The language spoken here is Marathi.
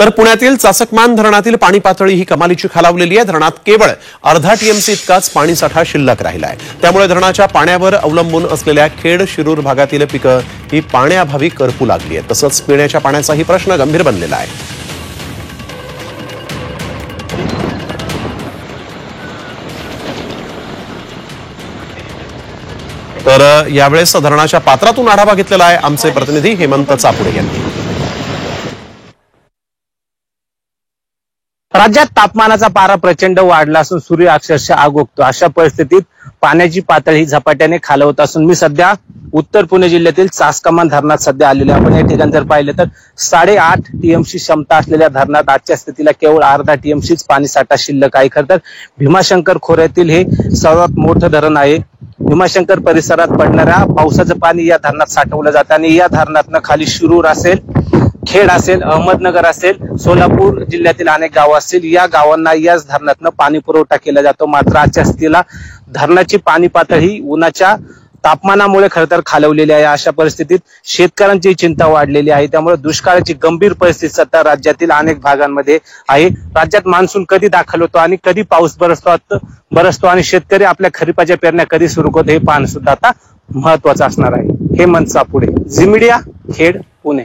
तर पुण्यातील चासकमान धरणातील पाणी पातळी ही कमालीची खालावलेली आहे। धरणात केवळ अर्धा टीएमसी इतकाच पाणीसाठा शिल्लक राहिला आहे। त्यामुळे धरणाच्या पाण्यावर अवलंबून असलेल्या खेड शिरूर भागातील पिकं ही पाण्याअभावी करपू लागली आहेत। तसंच पिण्याच्या पाण्याचाही प्रश्न गंभीर बनलेला आहे। तर यावेळेस धरणाच्या पात्रातून आढावा घेतलेला आहे आमचे प्रतिनिधी हेमंत चापुडे यांनी। राज्यात तापमानाचा पारा प्रचंड वाढला असून सूर्य अक्षरशः आग ओकतो। अशा परिस्थितीत पाण्याची पातळी झपाट्याने खालवत असून मी सध्या उत्तर पुणे जिल्ह्यातील चासकमान धरणात सध्या आलेलो आहे। आपण या ठिकाणी जर पाहिलं तर 8.5 टीएमसी क्षमता असलेल्या धरणात आजच्या स्थितीला केवळ अर्धा टीएमसीच पाणीसाठा शिल्लक आहे। खरं तर भीमाशंकर खोऱ्यातील हे सर्वात मोठं धरण आहे। भीमाशंकर परिसरात पडणाऱ्या पावसाचं पाणी या धरणात साठवलं जातं आणि या धरणातनं खाली शिरूर असेल, खेड असेल, अहमदनगर असेल, सोलापूर जिल्ह्यातील अनेक गावं असतील, या गावांना याच धरणातनं पाणी पुरवठा केला जातो। मात्र आजच्या स्थितीला धरणाची पाणी पातळी उन्हाच्या तापमानामुळे खरं तर खालवलेली आहे। अशा परिस्थितीत शेतकऱ्यांची चिंता वाढलेली आहे। त्यामुळे दुष्काळाची गंभीर परिस्थिती सध्या राज्यातील अनेक भागांमध्ये आहे। राज्यात मान्सून कधी दाखल होतो आणि कधी पाऊस बरसतो आणि शेतकरी आपल्या खरीपाच्या पेरण्या कधी सुरू करतो हे पाहणं सुद्धा आता महत्वाचं असणार आहे। हेमंत चापुडे, झी मीडिया, खेड, पुणे।